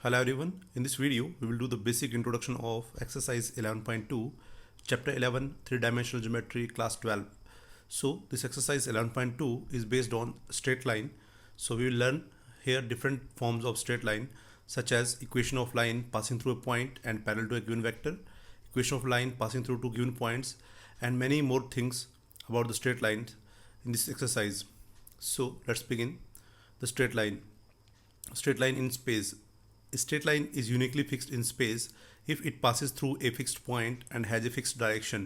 Hello everyone, in this video we will do the basic introduction of exercise 11.2 chapter 11 three-dimensional geometry class 12. So this exercise 11.2 is based on straight line. So we will learn here different forms of straight line such as equation of line passing through a point and parallel to a given vector, equation of line passing through two given points, and many more things about the straight lines in this exercise. So let's begin. The straight line in space. A straight line is uniquely fixed in space if it passes through a fixed point and has a fixed direction.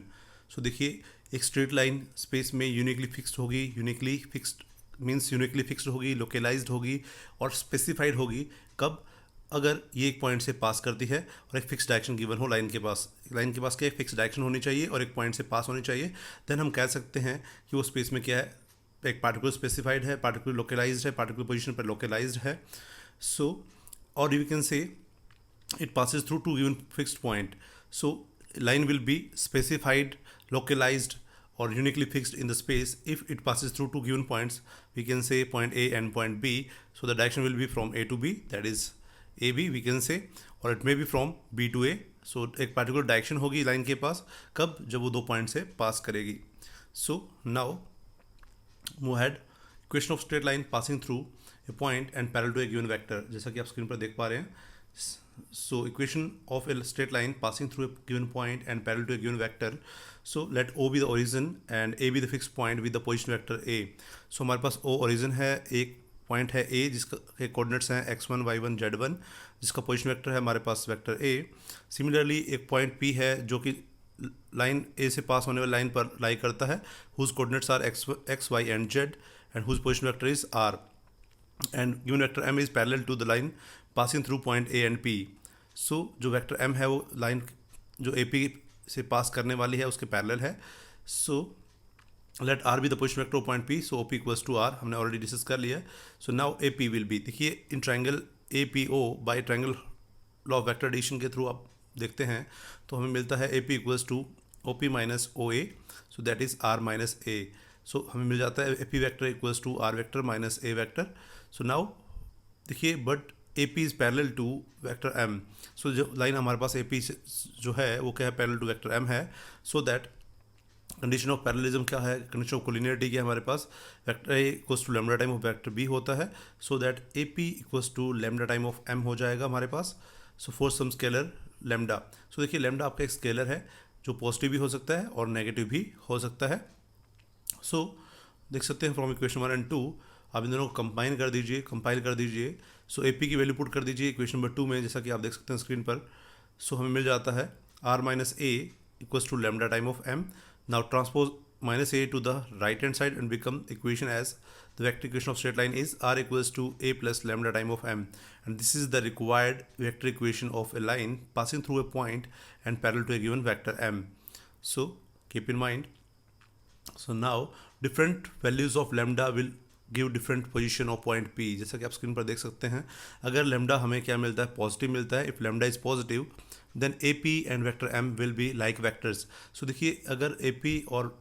So देखिए एक straight line space में uniquely fixed होगी, uniquely fixed means uniquely fixed होगी, localised होगी और specified होगी कब, अगर ये एक पॉइंट से पास करती है और एक फिक्स डायरेक्शन गिवन हो लाइन के पास क्या एक फिक्स डायरेक्शन होनी चाहिए और एक पॉइंट से पास होनी चाहिए, देन हम कह सकते हैं कि वो स्पेस में क्या है, एक पार्टिकुलर स्पेसिफाइड है, पार्टिकुलर लोकलाइज्ड है, पार्टिकुलर पोजीशन पर लोकलाइज्ड है. सो or you can say it passes through two given fixed point. So line will be specified, localized or uniquely fixed in the space if it passes through two given points. We can say point A and point B. So the direction will be from A to B, that is AB we can say, or it may be from B to A. So एक particular direction होगी line के पास कब, जब वो दो point से pass करेगी. So now move ahead. Equation of straight line passing through a point and parallel to a given vector, जैसा कि आप स्क्रीन पर देख पा रहे हैं. So equation of a straight line passing through a given point and parallel to a given vector. So let O be the origin and A be the fixed point with the position vector A. So हमारे पास O origin है, एक point है A जिसका के coordinates हैं x1 y1 z1, जिसका position vector है हमारे पास वेक्टर A. सिमिलरली एक पॉइंट P है जो कि लाइन A से पास होने वाली लाइन पर लाई करता है, whose coordinates are x y and z and whose position vector is r, and given vector m is parallel to the line passing through point A and P. So जो vector m है वो line जो AP से पास करने वाली है उसके parallel है. So let r be the position vector of point P. So OP equals to r, हमने ऑलरेडी डिस्कस कर लिया है. So now AP will be, देखिए in triangle APO by triangle law of vector addition के through आप देखते हैं तो हमें मिलता है AP equals to OP minus OA, so that is r minus A. So हमें मिल जाता है AP vector equals to R vector minus A vector. So now देखिए but AP is parallel to vector M. So जो line हमारे पास AP से जो है वो क्या है, पैरेलल टू वेक्टर M है. So that condition of parallelism क्या है, कंडीशन ऑफ कोलिनियरिटी क्या है, हमारे पास vector A equals to lambda time of vector B होता है. So that AP equals to lambda time of M हो जाएगा हमारे पास. So for some scalar lambda. So देखिए लेमडा आपका एक स्केलर है जो पॉजिटिव भी हो सकता है और नेगेटिव भी हो सकता है. सो देख सकते हैं फ्रॉम इक्वेशन 1 and 2 आप इन दोनों को कंपाइन कर दीजिए. सो AP की वैल्यू पुट कर दीजिए इक्वेशन नंबर 2 में, जैसा कि आप देख सकते हैं स्क्रीन पर. सो हमें मिल जाता है r minus A equals to lambda time of M. Now transpose minus A to the right hand side and become equation as the vector equation of straight line is r equals to A plus lambda time of M, and this is the required vector equation of a line passing through a point and parallel to a given vector M. So keep in mind. So now different values of lambda will give different position of point P. जैसा कि आप screen पर देख सकते हैं, अगर lambda हमें क्या मिलता है, पॉजिटिव मिलता है. If lambda is positive then AP and vector M will be like vectors. So देखिए अगर AP और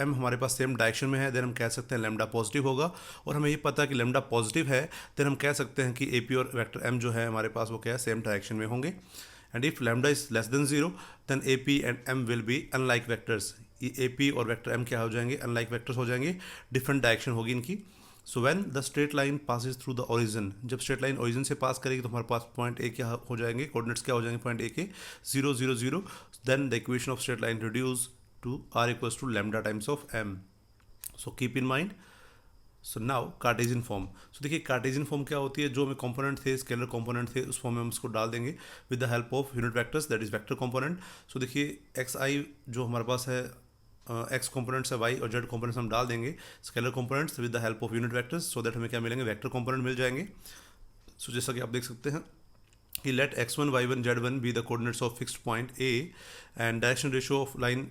M हमारे पास सेम डायरेक्शन में है देन हम कह सकते हैं lambda पॉजिटिव होगा. और हमें ये पता है कि lambda पॉजिटिव है देन हम कह सकते हैं कि AP और वेक्टर M जो है हमारे पास वो क्या है, सेम डायरेक्शन में होंगे. And if lambda is less than 0 then AP and M will be unlike vectors. ये AP और वेक्टर M क्या हो जाएंगे, अनलाइक वेक्टर्स हो जाएंगे, डिफरेंट डायरेक्शन होगी इनकी. So when the straight line passes through the origin, जब स्ट्रेट लाइन ओरिजिन से पास करेगी तो हमारे पास पॉइंट A क्या हो जाएंगे, कोऑर्डिनेट्स क्या हो जाएंगे पॉइंट A के 0 0 0. Then the equation of straight line reduce to r equals to lambda times of M. So keep in mind. So now Cartesian form. So देखिए कार्टेशियन फॉर्म क्या होती है, जो हमें कंपोनेंट थे, स्केलर कंपोनेंट थे, उस फॉर्म में हम उसको डाल देंगे with the help of unit vectors, that is vector component. So देखिए xi जो हमारे पास है x कंपोनेंट्स है, y और z कंपोनेंट्स हम डाल देंगे scalar components with the help of unit vectors. So that हमें क्या मिलेंगे, वेक्टर कंपोनेंट मिल जाएंगे. सो जैसा कि आप देख सकते हैं कि let x1 y1 z1 be the coordinates of fixed point A and direction ratio of line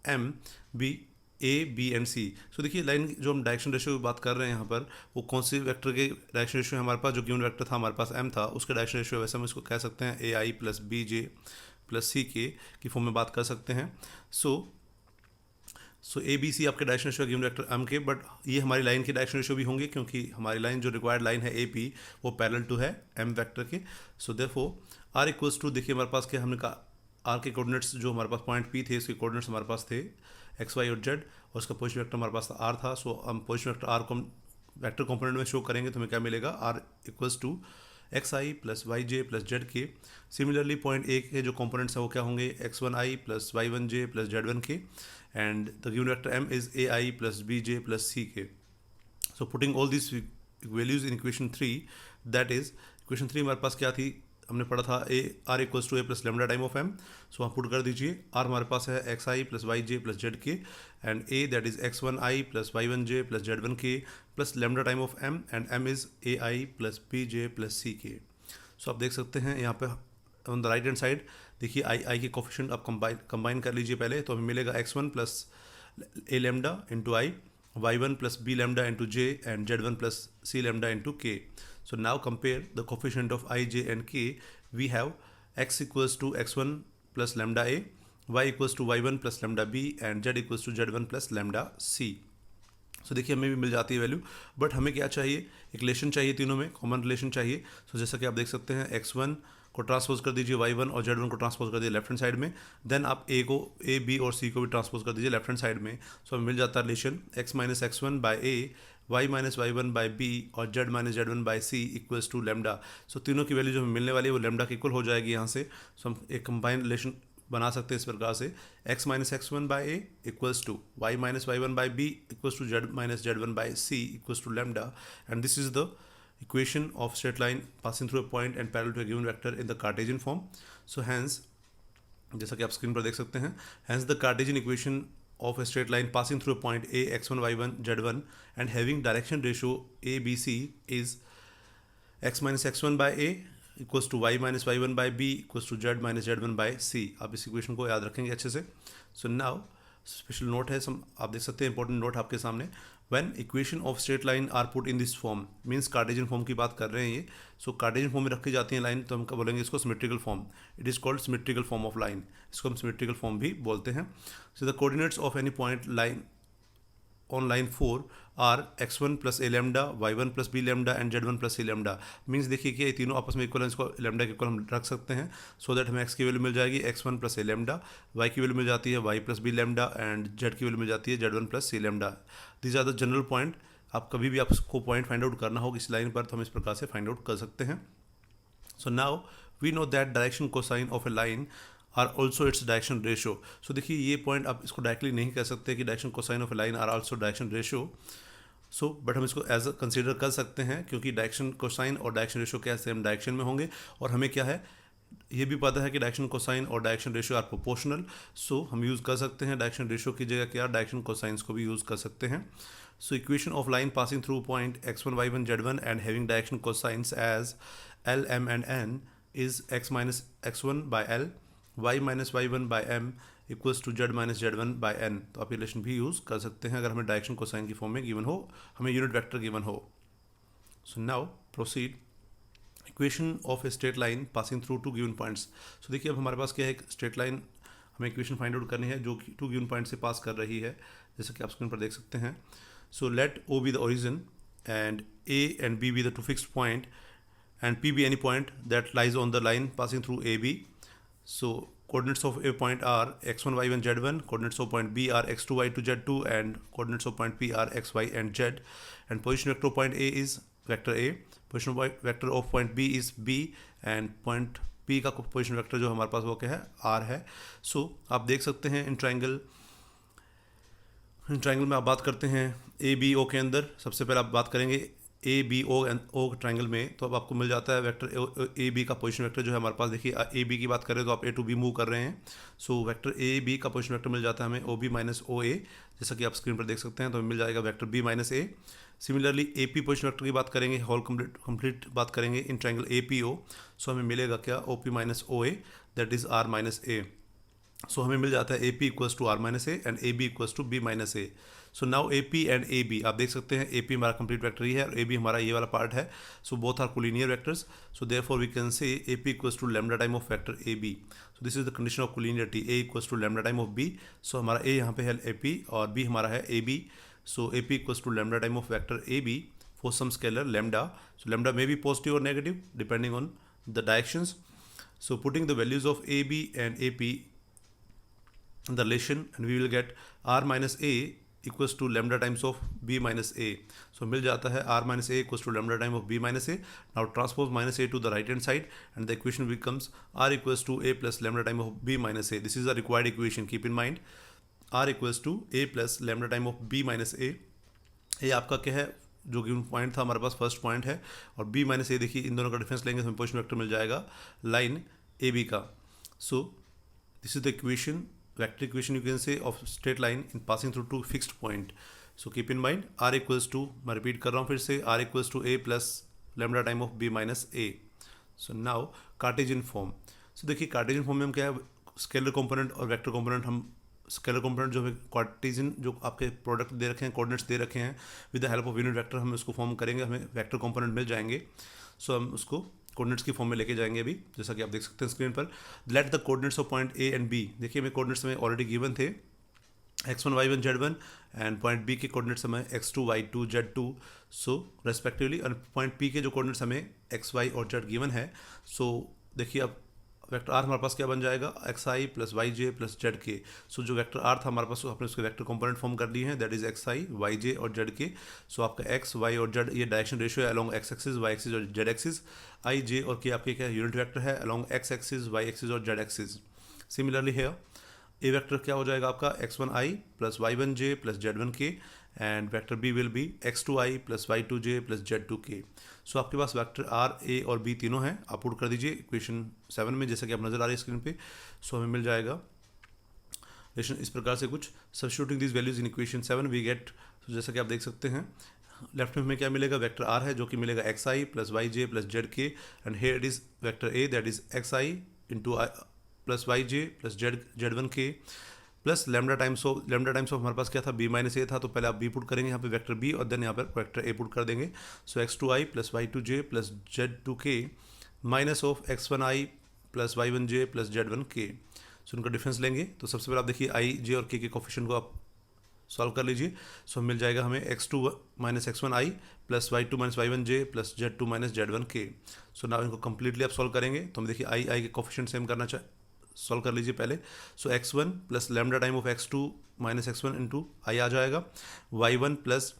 M be A B and C. So देखिए लाइन जो हम डायरेक्शन रेशियो की बात कर रहे हैं यहाँ पर, वो कौन सी वेक्टर के डायरेक्शन रेशियो हमारे पास, जो गिवन वेक्टर था हमारे पास M था, उसका डायरेक्शन रेशियो, वैसे हम इसको कह सकते हैं AI plus BJ plus CK की फॉर्म में बात कर सकते हैं. सो सो ए बी सी आपके direction ratio given vector M के, बट ये हमारी लाइन के डायरेक्शन रेशियो भी होंगे क्योंकि हमारी लाइन जो रिक्वायर्ड लाइन है ए पी वो पैरेलल टू है एम वेक्टर के। So therefore r equals to, देखिए हमारे पास क्या, हमने कहा आर के कोऑर्डिनेट्स जो हमारे पास पॉइंट पी थे, इसके कोऑर्डिनेट्स हमारे पास थे एक्स वाई और जेड, और उसका पोजीशन वेक्टर हमारे पास आर था। सो हम पोजीशन वेक्टर आर को हम वेक्टर कंपोनेंट में शो करेंगे तो हमें क्या मिलेगा, r equals to x i plus y j plus z k. Similarly point A के जो कंपोनेंट्स हैं वो क्या होंगे, x one i plus y one j plus z one k, and the given vector m is a i plus B J plus C k. So putting all this values in equation 3, that is equation 3 हमारे पास क्या थी, हमने पढ़ा था A R equals to a plus lambda time of m. So हम put कर दीजिए, आर हमारे पास है x i plus y j plus z k, and a that is x one i plus y one j plus z one k plus lambda time of m, and m is a i plus B J plus C k. So आप देख सकते हैं यहाँ पे on the right hand side देखिए आई के coefficient आप combine कर लीजिए पहले, तो हमें मिलेगा x one plus a lambda into i, y one plus b lambda into j, and z one plus c lambda into k. So now compare the coefficient of I, J and K. We have x equals to x1 plus lambda A, y equals to y1 plus lambda B, and z equals to z1 plus lambda C. So देखिए हमें भी मिल जाती है value, but हमें क्या चाहिए, एक relation चाहिए, तीनों में कॉमन रिलेशन चाहिए। सो जैसा कि आप देख सकते हैं x1 को ट्रांसपोज कर दीजिए y1 और z1 को ट्रांसपोज कर दीजिए लेफ्ट हैंड साइड में, देन आप a को a b और c को भी ट्रांसपोज कर दीजिए लेफ्ट हैंड साइड में। सो हमें मिल जाता है relation x minus x one by a, y minus y one by b और z minus z one by c equals to lambda. So तीनों की वैल्यू जो हमें मिलने वाली है वो लेमडा की इक्वल हो जाएगी यहाँ से। सो हम एक कंबाइंड रिलेशन बना सकते हैं इस प्रकार से, x minus x one by a equals to y minus y one by b equals to z minus z one by c equals to lambda, and this is the equation of straight line passing through a point and parallel to a given vector in the Cartesian form. So hence, जैसा कि आप screen पर देख सकते हैं, hence the Cartesian equation of a straight line passing through a point a x1 y1 z1 and having direction ratio a b c is x minus x1 by a equals to y minus y1 by b equals to z minus z1 by c. आप इस equation को याद रखेंगे अच्छे से। So now special note है, आप देख सकते हैं इंपॉर्टेंट नोट आपके सामने, when equation of straight line are put in this form, means Cartesian form की बात कर रहे हैं ये। सो कार्टेशियन फॉर्म में रखी जाती है लाइन, तो हम क्या बोलेंगे इसको, symmetrical form. It is called symmetrical form of line, इसको हम सिमेट्रिकल फॉर्म भी बोलते हैं। So the coordinates of any point line on line 4 are x1 plus a lambda, y1 plus b lambda and z1 plus c lambda। Means देखिए कि ये तीनों आपस में इक्वल हैं, इसको लैम्डा के इक्वल हम रख सकते हैं, सो दैट हमें x की वैल्यू मिल जाएगी x1 plus a lambda, y की वैल्यू मिल जाती है y plus b lambda, and z की वैल्यू मिल जाती है z1 plus c lambda. These are the general point. आप कभी भी आपको पॉइंट फाइंड आउट करना हो किसी लाइन पर तो हम इस प्रकार से फाइंड आउट कर सकते हैं। So now we know that direction cosine of a line are also its direction ratio. So देखिए ये पॉइंट आप इसको डायरेक्टली नहीं कह सकते कि direction cosine of a line are also direction ratio. So but हम इसको एज अ कंसिडर कर सकते हैं क्योंकि डायरेक्शन कोसाइन और डायरेक्शन रेशियो क्या सेम डायरेक्शन में होंगे, और हमें क्या है ये भी पता है कि डायरेक्शन कोसाइन और direction ratio are proportional. So हम यूज़ कर सकते हैं डायरेक्शन रेशियो की जगह क्या, डायरेक्शन कोसाइंस को भी यूज़ कर सकते हैं। So equation of line passing through point x1 y1 z1 and having direction cosines as l m and n is x minus x1 by l, y minus y one by m equals to z minus z one by n. तो आप relation भी use कर सकते हैं अगर हमें direction cosine की form में गिवन हो, हमें यूनिट वेक्टर गिवन हो। So now proceed equation of a straight line passing through two given points. So देखिए अब हमारे पास क्या है, एक स्ट्रेट लाइन हमें इक्वेशन फाइंड आउट करनी है जो कि टू गिवन पॉइंट से पास कर रही है, जैसा कि आप स्क्रीन पर देख सकते हैं। So let O be the origin and A and B the two fixed point and P be any point that lies on the line passing through AB. So coordinates of a point are x1 y1 z1, coordinates of point B are x2 y2 z2, and coordinates of point P are x y and z, and position vector of point A is vector A, position vector of point B is B, and point P का position vector जो हमारे पास वो क्या है, R है। So आप देख सकते हैं इन ट्राइंगल में आप बात करते हैं ए बी ओ के अंदर, सबसे पहले आप बात करेंगे ए बी ओ ट्राइंगल में, तो अब आपको मिल जाता है वेक्टर ए बी का पोजीशन वेक्टर जो है हमारे पास। देखिए ए बी की बात करें तो आप ए टू बी मूव कर रहे हैं, सो वेक्टर ए बी का पोजीशन वेक्टर मिल जाता है हमें ओ बी माइनस ओ ए, जैसा कि आप स्क्रीन पर देख सकते हैं, तो मिल जाएगा vector B minus A. Similarly A P position vector की बात करेंगे, होल कंप्लीट बात करेंगे in triangle A P O, सो हमें मिलेगा क्या, O P minus O A that is r minus a. So हमें मिल जाता है A P equals to r minus a and A B equals to b minus a. So now A P and A B, आप देख सकते हैं A P हमारा complete vector ही है और ए बी हमारा ये वाला पार्ट है. So both are collinear vectors. So therefore we can से ए P equals to lambda time of vector A B. So this is the condition of collinearity, a equals to lambda time of b. So हमारा a यहाँ पे है A P और B हमारा है A B. So A P equals to lambda time of vector A B for some scalar lambda. So lambda may be positive or negative depending on the directions. So putting the values of AB and AP in the relation, and we will get R minus A equals to lambda times of B minus A. So मिल जाता है R minus A equals to lambda time of B minus A. Now transpose minus A to the right hand side and the equation becomes R equals to A plus lambda time of B minus A. This is the required equation. Keep in mind R equals to A plus lambda time of B minus A. ये आपका क्या है, जो given point था हमारे पास first point है, और B minus ए देखिए इन दोनों का डिफरेंस लेंगे तो हमें पोजीशन वेक्टर मिल जाएगा लाइन ए बी का. So this is the equation, vector equation you can say of straight line in passing through two fixed point. So keep in mind r equals to, मैं repeat कर रहा हूँ फिर से, r equals to a plus lambda time of b minus a. So now Cartesian form. So देखिए Cartesian form में हम क्या है, स्केलर कंपोनेंट और वेक्टर कंपोनेंट, हम स्केलर कंपोनेंट जो है कार्टेशियन जो आपके प्रोडक्ट दे रखे हैं, कोऑर्डिनेट्स दे रखे हैं, with the help of unit vector हम उसको फॉर्म करेंगे, हमें वेक्टर कंपोनेंट मिल जाएंगे. सो हम उसको कोऑर्डिनेट्स की फॉर्म में लेके जाएंगे अभी, जैसा कि आप देख सकते हैं स्क्रीन पर. Let the coordinates of point A and B. देखिए हमें कोऑर्डिनेट्स में ऑलरेडी गिवन थे x1 y1 z1 and point B के कोऑर्डिनेट्स हमें x2 y2 z2 so respectively, और पॉइंट पी के जो कोऑर्डिनेट्स हमें x y और z गिवन है. सो देखिए अब वेक्टर आर हमारे पास क्या बन जाएगा, x i plus y j plus z k. सो जो वेक्टर आर था हमारे पास आपने उसके वेक्टर कंपोनेंट फॉर्म कर लिए हैं, that is x i y j और जेड के. सो आपका एक्स वाई और जेड ये डायरेक्शन रेशियो है along x axis y axis और जेड एक्सिस. आई जे और के आपके क्या यूनिट वेक्टर है along x axis y axis और जेड एक्सिस. सिमिलरली है ए वेक्टर क्या हो जाएगा आपका x1 i plus y1 j plus z1 k and vector b will be x2 i plus y2 j plus z2 k. सो आपके पास vector r a और b तीनों हैं, आप पुट कर दीजिए इक्वेशन 7 में जैसा कि आप नजर आ रही है स्क्रीन पे. सो हमें मिल जाएगा रिलेशन इस प्रकार से कुछ. Substituting this values in equation 7 we get, जैसा कि आप देख सकते हैं लेफ्ट में हमें क्या मिलेगा, वेक्टर r है जो कि मिलेगा x i plus y j plus z k, and here it is vector a that is x i into plus y j plus z one k plus lambda times of हमारे पास क्या था, B minus ए था, तो पहले आप B put करेंगे यहाँ पे वेक्टर बी और देन यहाँ पर वेक्टर ए पुट कर देंगे. So x two i plus y two j plus z two k minus of x one i plus y one j plus z one k. So उनका difference लेंगे तो सबसे पहले आप देखिए आई जे और के कोफिशिएंट को आप सॉल्व कर लीजिए. सो मिल जाएगा हमें x two minus x one i plus y two minus y one j plus z two minus z one k. So now इनको कंप्लीटली आप सॉल्व करेंगे तो हम देखिए आई के कोफिशिएंट सेम करना सॉल्व कर लीजिए पहले. So x1 plus lambda time of x2 minus x1 into i आ जाएगा, y1 plus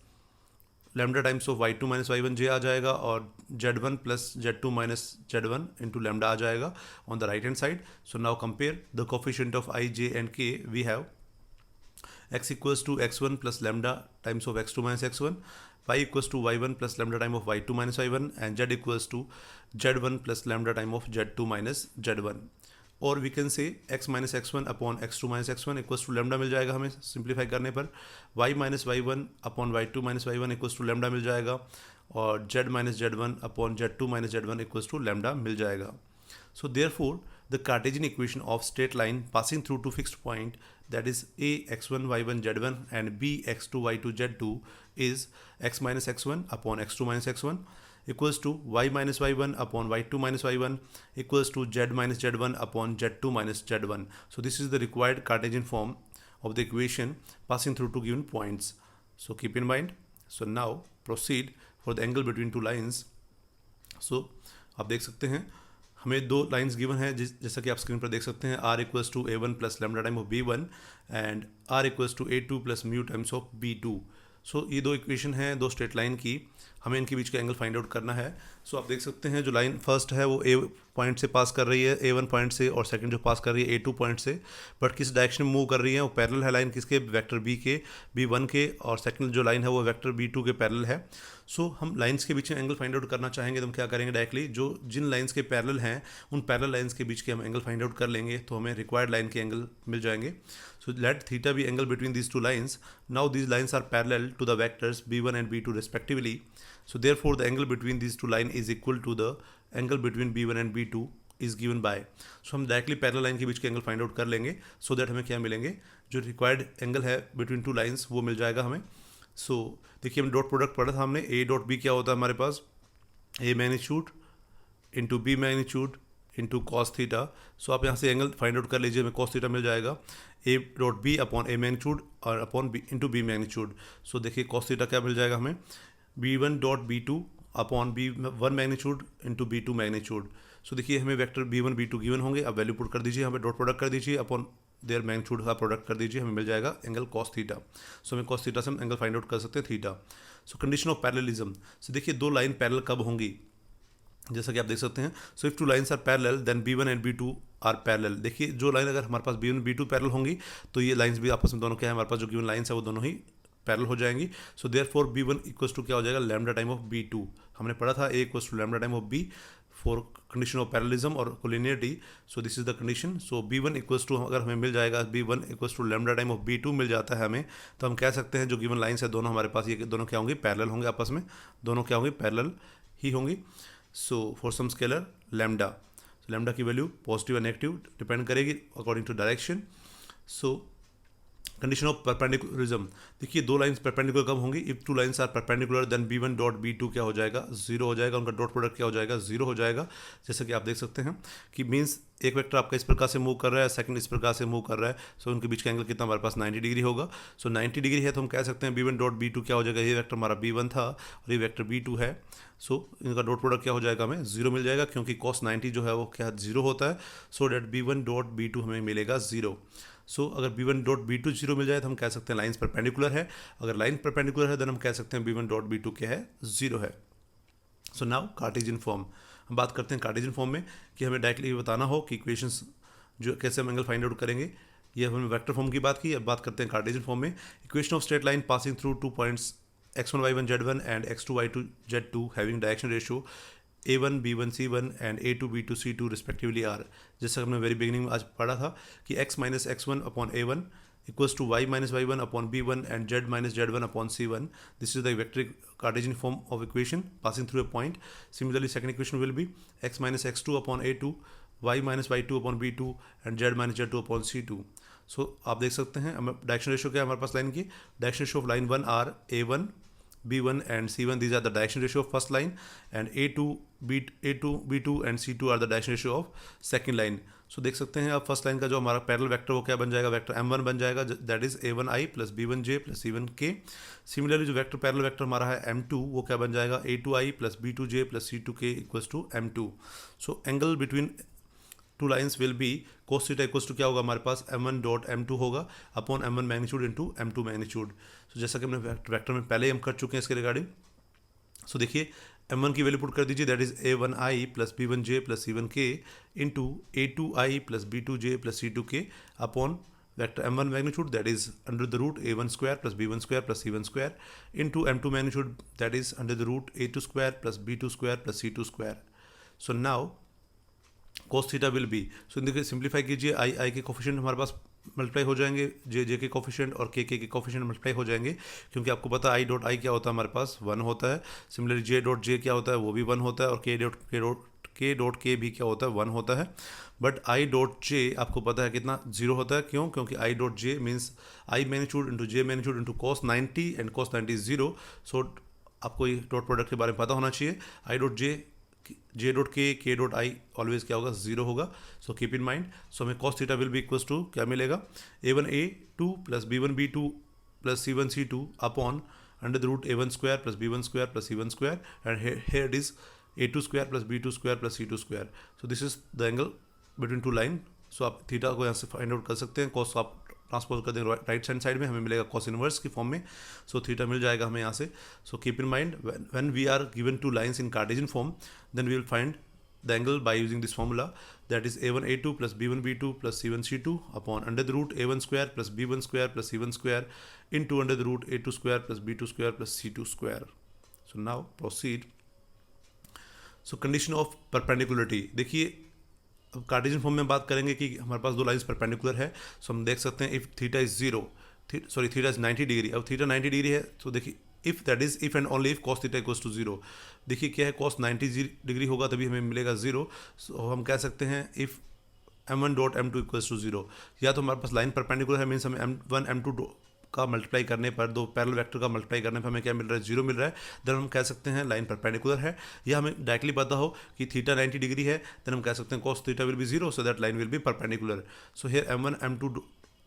lambda times of y2 minus y1 j आ जाएगा, और z1 plus z2 minus z1 into lambda आ जाएगा on the right hand side. So now compare the coefficient of i j and k. We have x equals to x1 plus lambda times of x2 minus x1, y equals to y1 plus lambda time of y2 minus y1, and z equals to z1 plus lambda time of z2 minus z1. और we can say x minus x1 upon x2 minus x1 equals to lambda मिल जाएगा हमें simplify करने पर. y minus y1 upon y2 minus y1 equals to lambda मिल जाएगा, और z minus z1 upon z2 minus z1 equals to lambda मिल जाएगा. So therefore the Cartesian equation of straight line passing through to fixed point, that is a x1 y1 z1 and b x2 y2 z2 is x minus x1 upon x2 minus x1 equals to y minus y1 upon y2 minus y1 equals to z minus z1 upon z2 minus z1. So this is the required Cartesian form of the equation passing through two given points. So keep in mind. So now proceed for the angle between two lines. So आप देख सकते हैं हमें दो lines given है जैसा कि आप स्क्रीन पर देख सकते हैं, r equals to a1 plus lambda time of b1 and r equals to a2 plus mu times of b2. So ये दो इक्वेशन हैं दो स्ट्रेट लाइन की, हमें इनके बीच का एंगल फाइंड आउट करना है. सो आप देख सकते हैं जो लाइन फर्स्ट है वो a पॉइंट से पास कर रही है, a1 पॉइंट से, और सेकंड जो पास कर रही है a2 पॉइंट से, बट किस डायरेक्शन में मूव कर रही है, वो पैरेलल है लाइन किसके, वेक्टर b के, b1 के, और सेकंड जो लाइन है वो वेक्टर b2 के पैरेलल है. सो हम लाइंस के बीच में एंगल फाइंड आउट करना चाहेंगे तो हम क्या करेंगे, डायरेक्टली जो जिन लाइंस के पैरेलल हैं उन पैरेलल लाइंस के बीच के हम एंगल फाइंड आउट कर लेंगे तो हमें रिक्वायर्ड लाइन के एंगल मिल जाएंगे. So let theta be angle between these two lines. Now these lines are parallel to the vectors b1 and b2 respectively. So therefore the angle between these two lines is equal to the angle between b1 and b2 is given by. So हम directly parallel line के बीच के angle find out कर लेंगे, सो that हमें क्या मिलेंगे, जो required angle है बिटवीन टू लाइंस वो मिल जाएगा हमें। सो देखिए हम डॉट प्रोडक्ट पढ़ा था हमने, ए डॉट बी क्या होता है हमारे पास, a magnitude into b magnitude into cos theta. So आप यहाँ से एंगल फाइंड आउट कर लीजिए, हमें कॉस थीटा मिल जाएगा a dot b upon a magnitude और upon b into b magnitude. So देखिए कॉस थीटा क्या मिल जाएगा हमें, b one dot B two upon b one magnitude into b two magnitude. So देखिए हमें vector b one b two given होंगे, अब वैल्यू पुट कर दीजिए, हमें डॉट प्रोडक्ट कर दीजिए अपॉन देयर मैग्नीट्यूड का प्रोडक्ट कर दीजिए, हमें मिल जाएगा एंगल कॉस थीटा। सो हमें कॉस थीटा से हम एंगल फाइंड आउट कर सकते हैं theta. So condition of parallelism, so देखिए दो लाइन पैरेलल कब होंगी, जैसा कि आप देख सकते हैं। So if two lines are parallel then b one and b two are parallel. देखिए जो लाइन अगर हमारे पास b one b two parallel होंगी तो ये लाइन्स भी आपस में दोनों क्या है, हमारे पास जो गिवन लाइन्स है वो दोनों ही पैरेलल हो जाएंगी। So therefore b one equals to क्या हो जाएगा, lambda time of b two. हमने पढ़ा था a equals to lambda time of b for condition of parallelism और collinearity. So this is the condition. So b one equals to अगर हमें मिल जाएगा, b one equals to lambda time of b two मिल जाता है हमें, तो हम कह सकते हैं जो गिवन लाइन्स है दोनों हमारे पास ये दोनों क्या होंगे, पैरेलल होंगे आपस में, दोनों क्या होंगे, पैरेलल ही होंगी। So for some scalar lambda, lambda की वैल्यू पॉजिटिव या नेगेटिव डिपेंड करेगी according to direction. So condition of perpendicularism, देखिए दो लाइंस परपेंडिकुलर कब होंगी, if two lines are perpendicular then b one dot B two क्या हो जाएगा, जीरो हो जाएगा, उनका डॉट प्रोडक्ट क्या हो जाएगा, जीरो हो जाएगा। जैसा कि आप देख सकते हैं कि मीन्स एक वेक्टर आपका इस प्रकार से मूव कर रहा है, सेकंड इस प्रकार से मूव कर रहा है, सो उनके बीच का एंगल कितना हमारे पास 90 डिग्री होगा। सो 90 डिग्री है तो हम कह सकते हैं B one dot B two क्या हो जाएगा, ये वेक्टर हमारा बी वन था और ये वेक्टर बी टू है। सो इनका डॉट प्रोडक्ट क्या हो जाएगा, हमें जीरो मिल जाएगा, क्योंकि कॉस 90 जो है वो क्या जीरो होता है। So that b one dot B two हमें मिलेगा जीरो। सो अगर b one dot B two zero मिल जाए तो हम कह सकते हैं लाइन्स परपेंडिकुलर है, अगर लाइन परपेंडिकुलर है देन हम कह सकते हैं B one dot B two क्या है, जीरो है। सो नाउ कार्टेशियन फॉर्म, हम बात करते हैं कार्टेशियन फॉर्म में कि हमें डायरेक्टली बताना हो कि इक्वेशंस जो कैसे हम एंगल फाइंड आउट करेंगे, ये हमने वेक्टर फॉर्म की बात की, अब बात करते हैं कार्टेशियन फॉर्म में। Equation of straight line passing through two points x1 y1 z1 and x2 y2 z2 having direction ratio a1 b1 c1 and a2 b2 c2 respectively are, जैसा हमने वेरी बिगिनिंग में आज पढ़ा था कि x minus x1 upon a1 equals to y minus y1 upon b1 and z minus z1 upon c1। This is the vector Cartesian form of equation passing through a point. Similarly second equation will be x minus x2 upon a2 y minus y2 upon b2 and z minus z2 upon c2। So आप देख सकते हैं direction ratio क्या है हमारे पास line की, direction ratio of line one are a1 b1 and c1, these are the direction ratio of first line, and a2 b2 and c2 are the direction ratio of second line। सो देख सकते हैं आप first line का जो हमारा parallel vector वो क्या बन जाएगा, वेक्टर m1 बन जाएगा, that is a1i plus b1j plus c1k। Similarly जो वेक्टर पैरेलल वेक्टर हमारा है m2 वो क्या बन जाएगा, a2i plus b2j plus c2k equals to m2। So angle between two lines will be cos theta equals to क्या होगा हमारे पास, m1 डॉट m2 होगा upon m1 magnitude into m2 magnitude. So जैसा कि हमने वेक्टर में पहले ही हम कर चुके हैं इसके रिगार्डिंग। सो देखिए m1 की वैल्यू पुट कर दीजिए, that is a1i plus b1j plus c1k into a2i plus b2j plus c2k upon vector m1 magnitude that is under the root a1 square plus b1 square plus c1 square into m2 magnitude that is under the root a2 square plus b2 square plus c2 square. So now cos theta will be, so देखिए simplify कीजिए, आई के coefficient हमारे पास multiply हो जाएंगे, जे के coefficient और के coefficient multiply हो जाएंगे, क्योंकि आपको पता है आई डॉट आई क्या होता है हमारे पास 1 होता है। सिमिलरली जे डॉट जे क्या होता है वो भी 1 होता है, और के डॉट के भी क्या होता है 1 होता है। बट आई डॉट जे आपको पता है कितना 0 होता है, क्यों, क्योंकि I dot J means I magnitude into J magnitude into cos 90 and cos 90 0। सो आपको ये डॉट प्रोडक्ट के बारे में पता होना चाहिए, आई डॉट जे डॉट के डॉट आई ऑलवेज क्या होगा 0 होगा। सो कीप इन माइंड। सो हमें cos theta will be equals to क्या मिलेगा, a1 a2 plus b1 b2 plus c1 c2 upon under the root a1 square plus b1 square plus c1 square and here it is a2 square plus b2 square plus c2 square. So this is the angle between two line. So आप theta को यहाँ से find out कर सकते हैं, cos आप transpose कर देंगे राइट हैंड साइड में, हमें मिलेगा कॉस इनवर्स की फॉर्म में। सो थीटा मिल जाएगा हमें यहाँ से। So keep in mind when we are given two lines in Cartesian form then we will find the angle by using this formula, that is a1 a2 plus b1 b2 plus c1 c2 upon under the root a1 square plus b1 square plus c1 square into under the root a2 square plus b2 square plus c2 square. So now proceed. So condition of perpendicularity, देखिए अब Cartesian form में बात करेंगे कि हमारे पास दो lines perpendicular है। सो हम देख सकते हैं if theta is 0 sorry theta is 90 degree, अब थीटा 90 डिग्री है तो देखिए if that is if and only if cos theta equals to 0। देखिए क्या है, cos 90 डिग्री होगा तभी हमें मिलेगा 0। सो हम कह सकते हैं if m1 dot m2 equals to 0, या तो हमारे पास लाइन परपेंडिकुलर है, मीन्स हमें m1 m2 का मल्टीप्लाई करने पर, दो पैरेलल वेक्टर का मल्टीप्लाई करने पर हमें क्या मिल रहा है, 0 मिल रहा है, देन हम कह सकते हैं लाइन परपेंडिकुलर है। या हमें डायरेक्टली पता हो कि थीटा 90 डिग्री है, देन हम कह सकते हैं cos theta will be 0, so that line will be perpendicular. So here m1 m2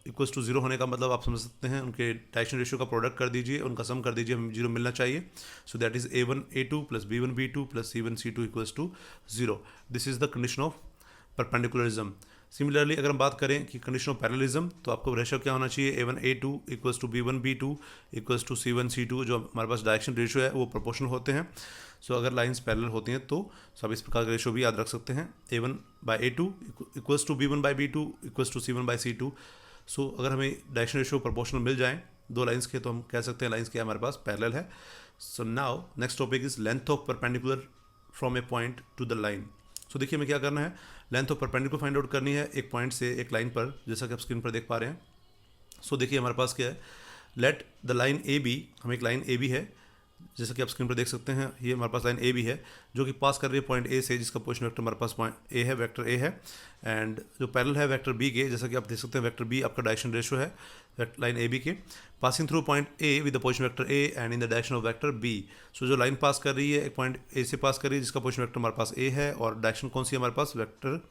equals to 0 होने का मतलब आप समझ सकते हैं उनके डायरेक्शन रेशियो का प्रोडक्ट कर दीजिए, उनका सम कर दीजिए, हमें 0 मिलना चाहिए। So that is a1 a2 plus b1 b2 plus c1 c2 equals to 0। This is the condition of perpendicularism. Similarly अगर हम बात करें कि कंडीशन ऑफ पैरेललिज्म, तो आपको रेशियो क्या होना चाहिए, a1 a2 equals to b1 b2 equals to c1 c2, जो हमारे पास डायरेक्शन रेशियो है वो प्रोपोर्शनल होते हैं। सो अगर लाइंस पैरेलल होती हैं तो सब इस प्रकार का रेशियो भी याद रख सकते हैं, a1 by a2 equals to b1 by b2 equals to c1 by c2। So अगर हमें डायरेक्शन रेशियो प्रोपोर्शनल मिल जाए दो लाइंस के, तो हम कह सकते हैं लाइंस के हमारे पास पैरेलल है। So now next topic is length of perpendicular from a point to the line. So देखिए हमें क्या करना है, length of perpendicular find out करनी है एक पॉइंट से एक लाइन पर, जैसा कि आप स्क्रीन पर देख पा रहे हैं। सो देखिए हमारे पास क्या है, let the line A B, हम एक लाइन ए बी है जैसा कि आप स्क्रीन पर देख सकते हैं, ये हमारे पास लाइन ए बी है जो कि पास कर रही है पॉइंट ए से, जिसका पोजीशन वेक्टर हमारे पास पॉइंट ए है, वेक्टर ए है, एंड जो पैरेलल है वेक्टर बी के, जैसा कि आप देख सकते हैं वेक्टर बी आपका डायरेक्शन रेशियो है लाइन ए बी के, passing through point A with the position vector A and in the direction of vector B. So जो लाइन पास कर रही है एक पॉइंट ए से पास कर रही है, जिसका पोजीशन वेक्टर हमारे पास ए है, और डायरेक्शन कौन सी है हमारे पास, वेक्टर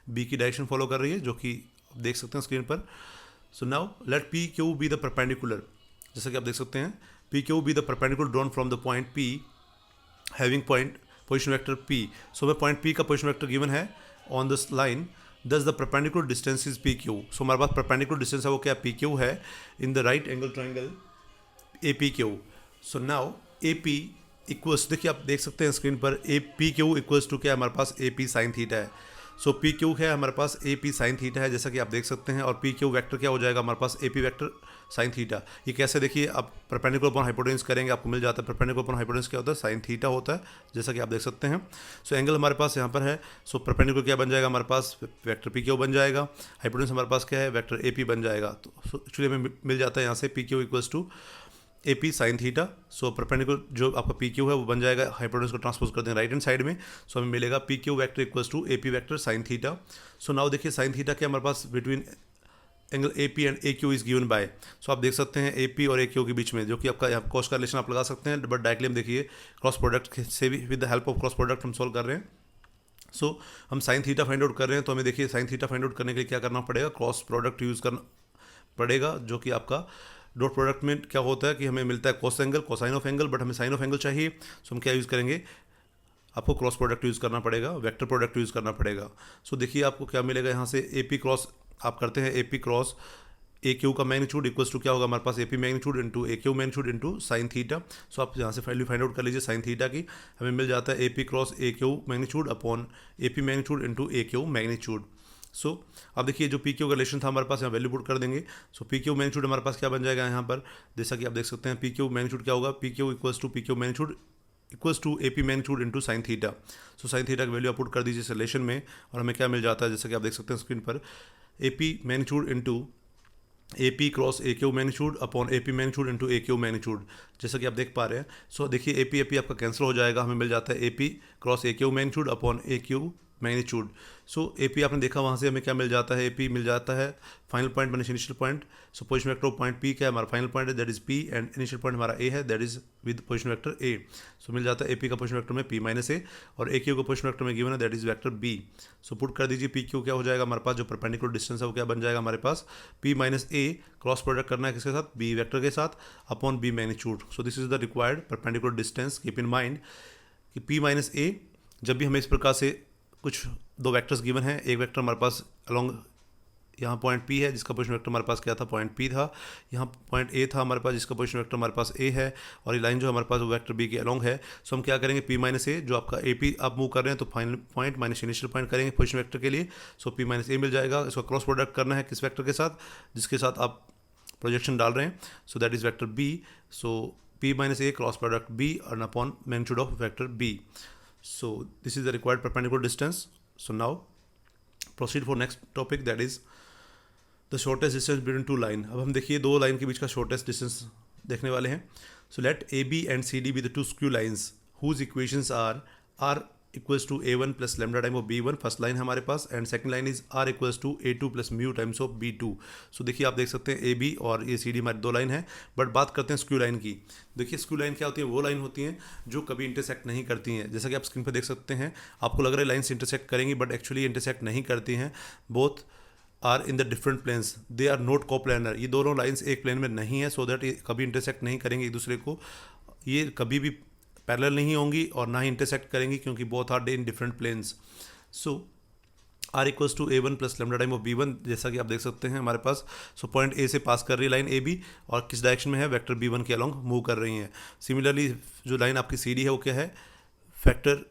बी की डायरेक्शन फॉलो कर रही है, जो कि आप देख सकते हैं स्क्रीन पर। So now let P Q be the perpendicular, जैसा कि आप देख सकते हैं P Q be the perpendicular drawn from the point P having point position vector P. So हमें पॉइंट पी का पोजीशन वेक्टर गिवन है on this line, thus the perpendicular distance is P Q. So हमारे पास perpendicular distance है वो क्या, P Q है, in the right angle triangle A P Q. So now A P equals, देखिए आप देख सकते हैं स्क्रीन पर A P Q equals to क्या, हमारे पास ए पी साइन थीटा है। सो पी क्यू है हमारे पास ए पी साइन थीटा है, जैसा कि आप देख सकते हैं, और पी क्यू वैक्टर क्या हो जाएगा हमारे पास, A P vector sine theta. ये कैसे, देखिए आप परपेंडिकुलर अपॉन हाइपोटेन्यूज करेंगे आपको मिल जाता है, परपेंडिकुलर अपॉन हाइपोटेन्यूज क्या होता है, साइन थीटा होता है, जैसा कि आप देख सकते हैं। सो एंगल हमारे पास यहाँ पर है, सो परपेंडिकुलर क्या बन जाएगा हमारे पास, वेक्टर पी क्यू बन जाएगा, हाइपोटेन्यूज हमारे पास क्या है, वेक्टर ए पी बन जाएगा। तो एक्चुअली हमें मिल जाता है यहाँ से P Q equals to A P sine theta. So perpendicular जो आपका पी क्यू है वो बन जाएगा, हाइपोटेन्यूज को ट्रांसपोज कर देंगे राइट हैंड साइड में, सो हमें मिलेगा P Q vector equals to A P vector sine theta. So now देखिए साइन थीटा क्या हमारे पास between angle A P and A Q is given by, so आप देख सकते हैं ए पी और ए क्यू के बीच में, जो कि आपका यहाँ कॉस का रिलेशन आप लगा सकते हैं, बट डायरेक्टली हम देखिए क्रॉस प्रोडक्ट से भी with the help of cross product हम सॉल्व कर रहे हैं। सो हम साइन थीटा फाइंड आउट कर रहे हैं, तो हमें देखिए साइन थीटा फाइंड आउट करने के लिए क्या करना पड़ेगा, क्रॉस प्रोडक्ट यूज़ करना पड़ेगा, जो कि आपका डॉट प्रोडक्ट में क्या होता है कि हमें मिलता है cos angle, cosine of angle, but हमें साइन ऑफ एंगल चाहिए, सो हम क्या यूज़ करेंगे, आपको क्रॉस प्रोडक्ट यूज़ करना पड़ेगा, वेक्टर प्रोडक्ट यूज़ करना पड़ेगा। सो देखिए आपको क्या मिलेगा यहाँ से, ए पी क्रॉस आप करते हैं, A P cross A Q का मैग्नीट्यूड इक्वल्स टू क्या होगा हमारे पास, A P magnitude into A Q magnitude into sine theta. So आप यहाँ से वैल्यू फाइंड आउट कर लीजिए साइन थीटा की, हमें मिल जाता है A P cross A Q magnitude upon A P magnitude into A Q magnitude. So अब देखिए जो पी क्यू का रिलेशन था हमारे पास, यहाँ वैल्यू पुट कर देंगे। सो पी क्यू मैग्नीट्यूड हमारे पास क्या बन जाएगा यहाँ पर, जैसा कि आप देख सकते हैं पी क्यू मैग्नीट्यूड क्या होगा, P Q equals to P Q magnitude equals to A P magnitude into sine theta. So sine theta की वैल्यू आप पुट कर दीजिए इस रिलेशन में, और हमें क्या मिल जाता है, जैसा कि आप देख सकते हैं स्क्रीन पर, A P magnitude into A P cross A Q magnitude upon A P magnitude into A Q magnitude, जैसा कि आप देख पा रहे हैं। सो देखिए ए पी आपका कैंसिल हो जाएगा, हमें मिल जाता है A P cross A Q magnitude upon A Q magnitude. So A P आपने देखा वहाँ से हमें क्या मिल जाता है, ए पी मिल जाता है final point minus initial point. So position vector of point P क्या है, हमारा फाइनल पॉइंट है that is P, and initial point हमारा ए है that is with position vector A. So मिल जाता है ए पी का पोजीशन वेक्टर में पी माइनस ए, और ए क्यू का पोजीशन वेक्टर में गिवन है that is vector B. So put कर दीजिए पी क्यू क्या हो जाएगा हमारे पास, जो परपेंडिकुलर डिस्टेंस है वो क्या बन जाएगा हमारे पास, P minus A cross product करना है किसके साथ, बी वेक्टर के साथ upon B magnitude. So this is the required perpendicular distance. Keep in mind कि पी माइनस ए, जब भी हमें इस प्रकार से कुछ दो वेक्टर्स गिवन हैं, एक वेक्टर हमारे पास अलोंग यहाँ पॉइंट पी है जिसका पोजीशन वेक्टर हमारे पास क्या था, पॉइंट पी था, यहाँ पॉइंट ए था हमारे पास जिसका पोजीशन वेक्टर हमारे पास ए है, और ये लाइन जो हमारे पास वो वेक्टर बी के अलोंग है। सो हम क्या करेंगे, पी माइनस ए जो आपका ए पी आप मूव कर रहे हैं, तो final point minus initial point करेंगे पोजीशन वेक्टर के लिए। सो पी माइनस ए मिल जाएगा, इसका क्रॉस प्रोडक्ट करना है किस वेक्टर के साथ, जिसके साथ आप प्रोजेक्शन डाल रहे हैं, so that is vector B. So P minus A cross product B और upon magnitude of vector B. So this is the required perpendicular distance. So now proceed for next topic that is the shortest distance between two line. अब हम देखिए दो line के बीच का shortest distance देखने वाले हैं। So let AB and CD be the two skew lines whose equations are R equals to A1 plus lambda time of B1 first line है हमारे पास, and second line is R equals to A2 plus mu times of B2. So देखिए आप देख सकते हैं AB और ये CD हमारी दो लाइन है, बट बात करते हैं स्क्यू लाइन की. देखिए स्क्यू लाइन क्या होती है, वो लाइन होती हैं जो कभी इंटरसेक्ट नहीं करती हैं. जैसा कि आप स्क्रीन पर देख सकते हैं, आपको लग रहा है लाइन्स इंटरसेक्ट करेंगी, बट एक्चुअली इंटरसेक्ट नहीं करती हैं. Both are in the different planes, they are not coplanar. ये दोनों लाइन्स एक प्लेन में नहीं है, सो दैट ये कभी इंटरसेक्ट नहीं करेंगे एक दूसरे को. ये कभी भी पैरेलल नहीं होंगी और ना ही इंटरसेक्ट करेंगी, क्योंकि both are in different planes. So R equals to A1 plus lambda time of B1, जैसा कि आप देख सकते हैं हमारे पास. सो पॉइंट ए से पास कर रही है लाइन AB, और किस डायरेक्शन में है, वेक्टर B1 के अलॉन्ग मूव कर रही हैं. सिमिलरली जो लाइन आपकी CD है वो क्या है, वेक्टर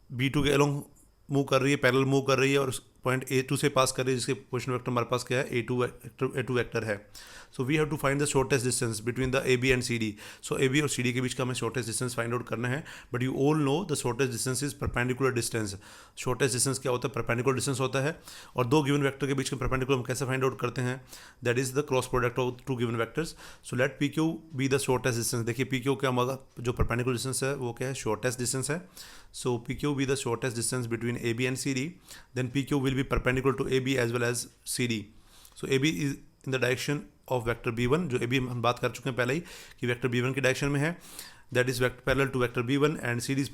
B2 के अलॉन्ग मूव कर रही है, पैरेलल मूव कर रही है, और पॉइंट A2 से पास कर रही है, जिसके पोजिशन वेक्टर हमारे पास क्या है, A2 वेक्टर है. So we have to find the shortest distance between the AB and CD. So AB और CD के बीच का हमें शॉर्टेस्ट डिस्टेंस फाइंड आउट करना है, but you all know the shortest distance is perpendicular distance. Shortest distance क्या होता है, perpendicular distance होता है. और दो गिवन वेक्टर के बीच का परपेंडिकुलर हम कैसे फाइंड आउट करते हैं, that is the cross product of two given vectors. So let PQ be the shortest distance. देखिए PQ क्या होगा, जो परपेंडिकुलर डिस्टेंस है वो क्या है, शॉर्टेस्ट डिस्टेंस है. So PQ be the shortest distance between AB and CD, then PQ will be perpendicular to AB as well as CD. So AB is in the direction of vector B1, जो AB हम बात कर चुके हैं पहले ही कि vector B1 की direction में है, that is parallel to vector B1, and CD is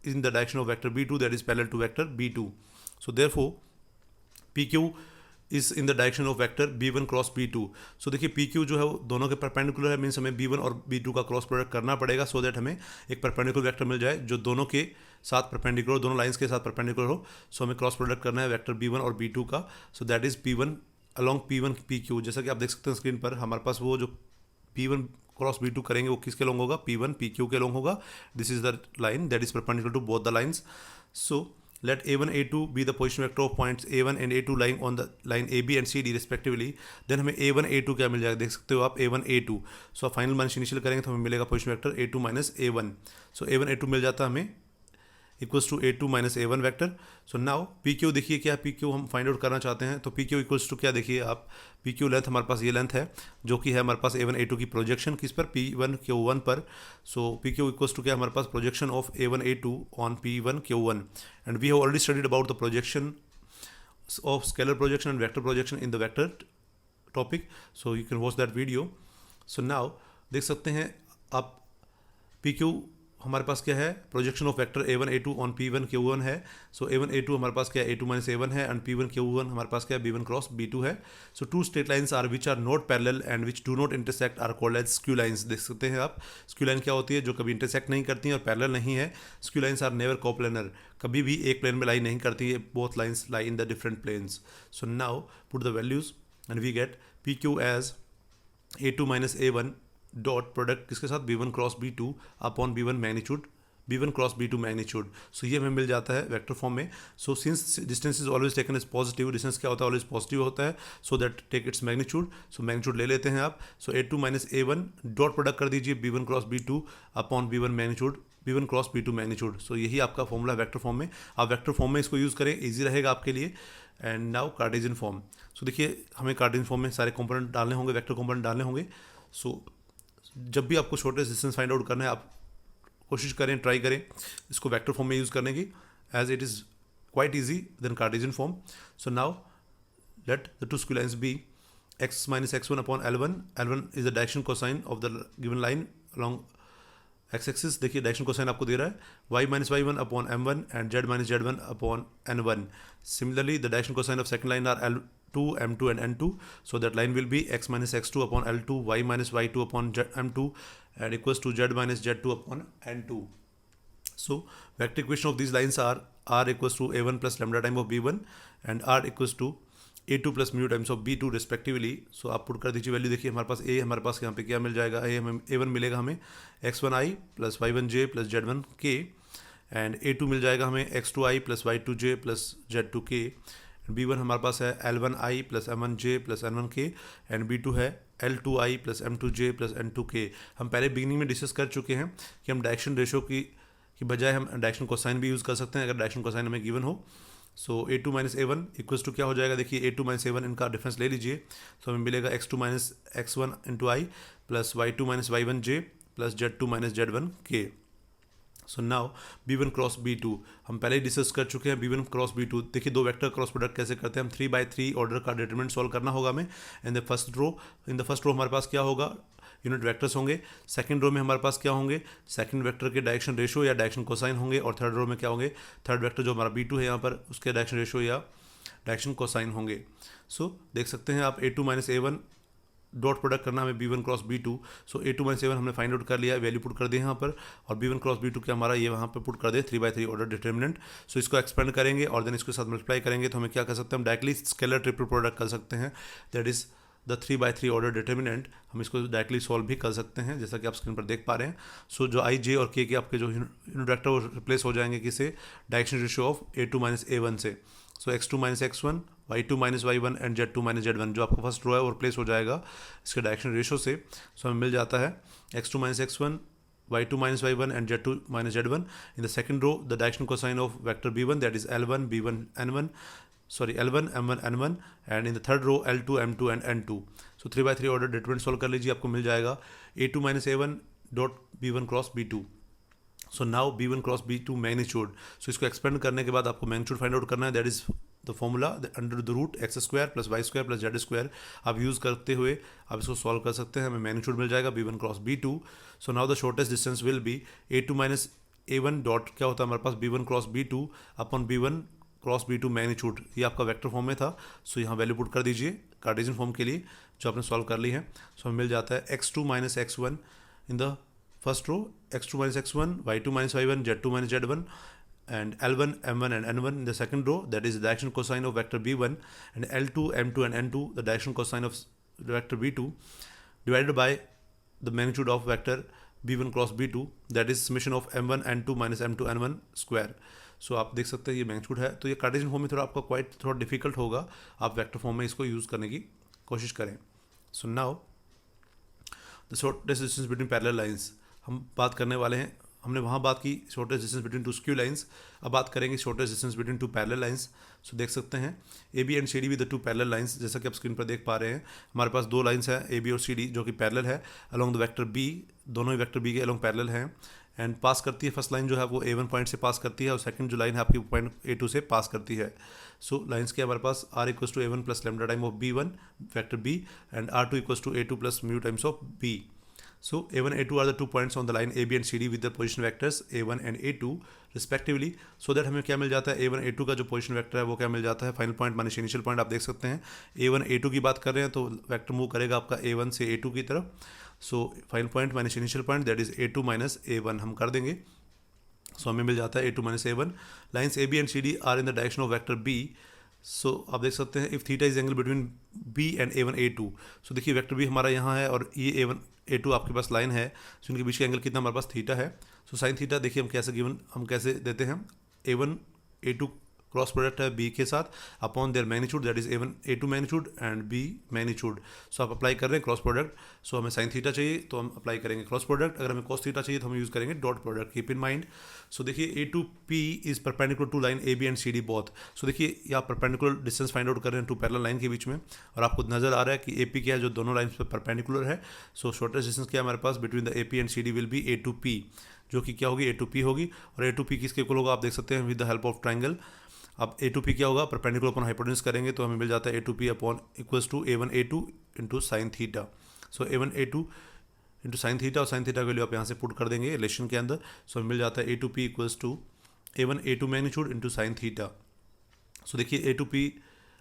in the direction of vector B2, that is parallel to vector B2. So therefore PQ is in the direction of vector B1 cross B2. So देखिए PQ जो है वो दोनों के perpendicular है, means हमें B1 और B2 का क्रॉस प्रोडक्ट करना पड़ेगा, सो दैट हमें एक परपेंडिकुलर वेक्टर मिल जाए जो दोनों के साथ परपेंडिकुलर, दोनों लाइंस के साथ परपेंडिकुलर हो. सो हमें क्रॉस प्रोडक्ट करना है वेक्टर B1 और B2 का. सो that is P1 along P1 PQ. जैसा कि आप देख सकते हैं स्क्रीन पर, हमारे पास वो जो P1 क्रॉस B2 करेंगे वो किसके लॉन्ग होगा, P1 PQ के लॉन्ग होगा. This is the line that is perpendicular to both the lines. So let A1 A2 be the position vector of points A1 and A2 lying on the line AB and CD respectively. then हमें A1 A2 क्या मिल जाएगा, देख सकते हो आप A1 A2. सो आप final minus initial करेंगे तो हमें मिलेगा position vector A2 minus A1. So A1 A2 मिल जाता है हमें equals to A2 minus A1 vector. So now PQ देखिए क्या, PQ हम फाइंड आउट करना चाहते हैं, तो PQ इक्वल्स टू क्या, देखिए आप PQ लेंथ हमारे पास ये लेंथ है जो कि है हमारे पास A1 A2 की प्रोजेक्शन किस पर, P1 Q1 पर. सो PQ इक्वल्स टू क्या, हमारे पास projection of A1 A2 on P1 Q1, and we have already studied about the projection of scalar projection and vector projection in the vector topic. So you can watch that video. So now देख सकते हैं आप PQ हमारे पास क्या है, projection of vector A1 A2 on P1 Q1 है. सो A1 A2 हमारे पास क्या है, A2 माइनस A1 है, एंड P1 Q1 हमारे पास क्या है, B1 क्रॉस B2 है. So two straight lines are which are not parallel and which do not intersect are called as skew lines. देख सकते हैं आप, स्क्यू लाइन क्या होती है, जो कभी इंटरसेक्ट नहीं करती हैं और पैरेलल नहीं है. Skew lines are never coplanar, कभी भी एक प्लेन में लाई नहीं करती है, both lines lie in the different planes. So now put the values and we get PQ as A2 minus A1 dot product किसके साथ, B1 cross B2 upon B1 magnitude, B1 cross B2 magnitude. So ये हमें मिल जाता है vector form में. So since distance is always taken as positive, distance क्या होता है, ऑलवेज पॉजिटिव होता है, so that take its magnitude. So magnitude ले लेते हैं आप. सो A2 minus A1 dot product कर दीजिए B1 cross B2 upon B1 magnitude, B1 cross B2 magnitude. So यही आपका फॉर्मूला वेक्टर फॉर्म में. आप वेक्टर फॉर्म में इसको यूज़ करें, ईजी रहेगा आपके लिए. And now Cartesian form. So देखिए हमें कार्टेशियन फॉर्म में सारे कंपोनेंट डालने होंगे, वेक्टर कंपोनेंट डालने होंगे. सो जब भी आपको शॉर्टेस्ट डिस्टेंस फाइंड आउट करना है, आप कोशिश करें, ट्राई करें इसको वेक्टर फॉर्म में यूज़ करने की, as it is quite easy then Cartesian form. So now let the two skew lines be x minus x1 upon L1. L1 is the direction cosine of the given line along x axis. देखिए direction cosine आपको दे रहा है y minus y1 upon M1 and z minus z1 upon N1. Similarly the direction cosine of second line are L2, M2 and N2. So that line will be x minus x2 upon L2, y minus y2 upon M2 and equals to z minus z2 upon N2. So vector equation of these lines are r equals to A1 plus lambda time of B1 and r equals to A2 plus mu times of B2 respectively. So आप put कर दीजिए value. देखिए हमारे पास A, हमारे पास यहाँ पे क्या मिल जाएगा, A1 मिलेगा हमें x1i plus y1j plus z1k, and A2 मिल जाएगा हमें x2i plus y2j plus z2k. B1 हमारे पास है L1i plus M1j plus N1k, and B2 है L2i plus M2j plus N2k. हम पहले बिगिनिंग में डिस्कस कर चुके हैं कि हम डायरेक्शन रेशो की बजाय हम डायरेक्शन कोसाइन भी यूज़ कर सकते हैं अगर डायरेक्शन कोसाइन हमें गिवन हो. सो A2 minus A1 equals to क्या हो जाएगा, देखिए A2 माइनस A1 इनका डिफरेंस ले लीजिए. तो हमें मिलेगा x2 minus x1 into I plus y2 minus y1j plus Z2 minus Z1 K। So now B1 cross B2 हम पहले ही डिस्कस कर चुके हैं। B1 क्रॉस B2 देखिए दो वेक्टर क्रॉस प्रोडक्ट कैसे करते हैं हम। 3x3 ऑर्डर का डिटरमिनेंट सॉल्व करना होगा हमें। इन द फर्स्ट रो हमारे पास क्या होगा, यूनिट वेक्टर्स होंगे। सेकंड रो में हमारे पास क्या होंगे, सेकंड वेक्टर के डायरेक्शन रेशो या डायरेक्शन कोसाइन होंगे। और थर्ड रो में क्या होंगे, थर्ड वेक्टर जो हमारा B2 है यहाँ पर उसके डायरेक्शन रेशो या डायरेक्शन कोसाइन होंगे। सो देख सकते हैं आप A2 minus A1 dot product करना हमें B1 क्रॉस B2। सो A2 माइनस A1 हमने फाइंड आउट कर लिया, वैल्यू पुट कर दिए यहाँ पर। और B1 क्रॉस B2 क्या हमारा ये वहाँ पर पुट कर दे 3x3 ऑर्डर डिटर्मिनेंट। सो इसको एक्सपेंड करेंगे और देन इसके साथ मल्टीप्लाई करेंगे तो हमें क्या कर सकते हैं, हम डायरेक्टली स्केलर ट्रिपल प्रोडक्ट कर सकते हैं। That is the 3x3 order determinant. हम इसको डायरेक्टली सॉल्व भी कर सकते हैं जैसा कि आप स्क्रीन पर देख पा रहे हैं। सो जो I J और K के आपके जो यूनिट वेक्टर वो रिप्लेस हो जाएंगे किसे, direction ratio of A2 minus A1 से। सो x2 minus x1, y2 minus y1 and z2 minus z1 जो आपका फर्स्ट रो है वो रिप्लेस हो जाएगा इसके डायरेक्शन रेशियो से। सो हमें मिल जाता है x2 minus x1, y2 minus y1 and z2 minus z1. In the second row, the direction cosine of vector b1, that is l1 b1 n1, sorry l1 m1 n1, and in the third row l2 m2 and n2. So 3x3 order determinant solve कर लीजिए, आपको मिल जाएगा a2 minus a1 dot b1 cross b2. So now B1 cross B2 magnitude. So इसको expand करने के बाद आपको magnitude find out करना है। That is the formula under the root x square plus y square plus z square आप use करते हुए आप इसको सॉल्व कर सकते हैं। हमें मैग्नीट्यूड मिल जाएगा B1 cross B2। So now the shortest distance will be A2 minus A1 dot क्या होता है हमारे पास B1 cross B2 upon B1 cross B2 magnitude. ये आपका वेक्टर फॉर्म में था। सो यहाँ वैल्यू पुट कर दीजिए कार्टेशियन फॉर्म के लिए जो आपने सॉल्व कर ली है। सो हमें मिल जाता है x2 minus x1 in the first row, x2 minus x1, y2 minus y1, z2 minus z1, and l1 m1 and n1 in the second row, that is the direction cosine of vector b1, and l2 m2 and n2 the direction cosine of vector b2 divided by the magnitude of vector b1 cross b2, that is summation of m1 n2 minus m2 n1 square. सो आप देख सकते हैं ये magnitude है। तो ये Cartesian form में थोड़ा आपका थोड़ा डिफिकल्ट होगा, आप वेक्टर फॉर्म में इसको यूज़ करने की कोशिश करें। So now the shortest distance between parallel lines हम बात करने वाले हैं। हमने वहाँ बात की shortest distance between two skew lines, अब बात करेंगे shortest distance between two parallel lines. So देख सकते हैं A B and C D with the two parallel lines, जैसा कि आप स्क्रीन पर देख पा रहे हैं हमारे पास दो लाइंस हैं ए बी और सी डी जो कि पैरेलल है अलॉन्ग द वेक्टर बी, दोनों ही वेक्टर बी के अलॉन्ग पैरेलल हैं एंड पास करती है। फर्स्ट लाइन जो है वो A1 पॉइंट से पास करती है और सेकंड जो लाइन है आपकी पॉइंट A2 से पास करती है। सो लाइंस के हमारे पास R equals to A1 plus lambda time of B1 vector B and R2 equals to A2 plus mu times of B. So A1 A2 are the 2 points on the line AB and CD with the position vectors A1 and A2 respectively. So that हमें क्या मिल जाता है, A1 A2 का जो position vector है वो क्या मिल जाता है, final point minus initial point. आप देख सकते हैं A1 A2 की बात कर रहे हैं तो वेक्टर मूव करेगा आपका A1 से A2 की तरफ। So final point minus initial point that is A2 minus A1 हम कर देंगे। सो हमें मिल जाता है A2 minus A1। Lines AB and CD are in the direction of vector B। So आप देख सकते हैं if theta is angle between B and A1 A2। So देखिए वेक्टर B हमारा यहाँ है और ये A1 A2 आपके पास लाइन है, सो इनके बीच का एंगल कितना हमारे पास थीटा है। सो साइन थीटा देखिए हम कैसे देते हैं, A1 A2 क्रॉस प्रोडक्ट है B के साथ upon their magnitude that is A1 A2 magnitude and B magnitude. So आप अप्लाई कर रहे हैं क्रॉस प्रोडक्ट। सो हमें साइन थीटा चाहिए तो हम अप्लाई करेंगे क्रॉस प्रोडक्ट, अगर हमें कॉस थीटा चाहिए तो हम यूज़ करेंगे dot product. Keep in mind. So देखिए A2P is perpendicular to line AB and CD both. So देखिए ये आप परपेंडिकुलर डिस्टेंस फाइंड आउट कर रहे हैं टू पैरेलल लाइन के बीच में और आपको नजर आ रहा है कि AP क्या है जो दोनों लाइन पर परपेंडिकुलर है। सो शॉर्टेस्ट डिस्टेंस क्या है हमारे पास between the AP and CD will be A2P जो कि क्या होगी A2P होगी। और A2P किसके इक्वल होगा आप देख सकते हैं with the help of triangle. अब A2P क्या होगा, परपेंडिकुलर अपॉन हाइपोटेन्यूज करेंगे तो हमें मिल जाता है A2P upon equals to A1 A2 into sine theta. So A1 A2 into sine theta और साइन थीटा के वैल्यू आप यहाँ से पुट कर देंगे रिलेशन के अंदर। सो हमें मिल जाता है A2P equals to A1 A2 magnitude into sine theta. So देखिए A2P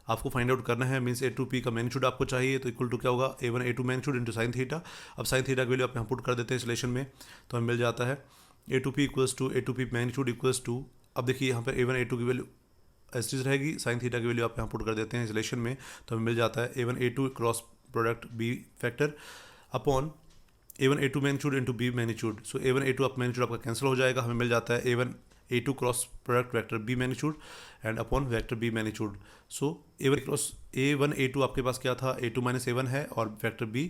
आपको फाइंड आउट करना है, मीन्स A2P का मैग्नीट्यूड आपको चाहिए तो इक्वल टू क्या होगा A1 A2 magnitude into sine theta. अब साइन थीटा की वैल्यू आप यहाँ पुट कर देते हैं इस रिलेशन में तो हमें मिल जाता है A2P equals to A2P magnitude equals to, अब देखिए यहाँ पर A1 A2 की वैल्यू एस चीज़ रहेगी, साइन थीटा की वैल्यू आप यहाँ पुट कर देते हैं इस रिलेशन में तो हमें मिल जाता है A1 A2 cross product B factor upon A1 A2 magnitude into B magnitude. So A1 A2 आप मैग्नीट्यूड आपका कैंसिल हो जाएगा, हमें मिल जाता है A1 A2 cross product vector B magnitude and upon vector B magnitude. So A1 A2 आपके पास क्या था A2 माइनस A1 है और वेक्टर B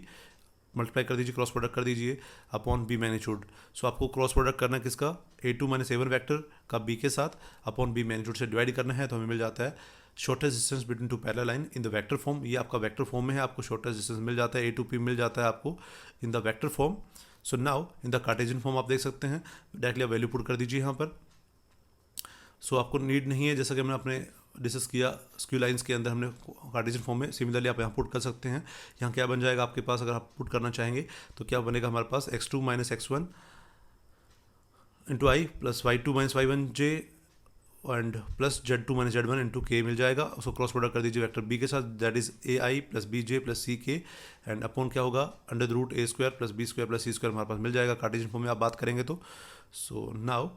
मल्टीप्लाई कर दीजिए, क्रॉस प्रोडक्ट कर दीजिए अपॉन B मैग्नीट्यूड। सो आपको क्रॉस प्रोडक्ट करना है किसका, A2 माइनस A1 वेक्टर का B के साथ अपॉन B मैग्नीट्यूड से डिवाइड करना है तो हमें मिल जाता है shortest distance between two parallel line in the vector form. ये आपका वेक्टर फॉर्म में है, आपको शॉर्टेस्ट डिस्टेंस मिल जाता है A2P मिल जाता है आपको इन the vector form. So now in the Cartesian form आप देख सकते हैं, डायरेक्टली आप वैल्यू पुट कर दीजिए यहाँ पर। सो आपको नीड नहीं है, जैसा कि हमने अपने डिस्कस किया स्क्यू लाइंस के अंदर हमने कार्टेशियन फॉर्म में, सिमिलरली आप यहाँ पुट कर सकते हैं। यहाँ क्या बन जाएगा आपके पास, अगर आप पुट करना चाहेंगे तो क्या बनेगा हमारे पास, x2 minus x1 into I plus y2 minus y1 j and plus z2 minus z1 into के मिल जाएगा। उसको क्रॉस प्रोडक्ट कर दीजिए वेक्टर b के साथ, that is ai plus B J plus C K and upon क्या होगा, under the root a square plus B square plus C square हमारे पास मिल जाएगा कार्टेशियन फॉर्म में आप बात करेंगे तो। सो नाउ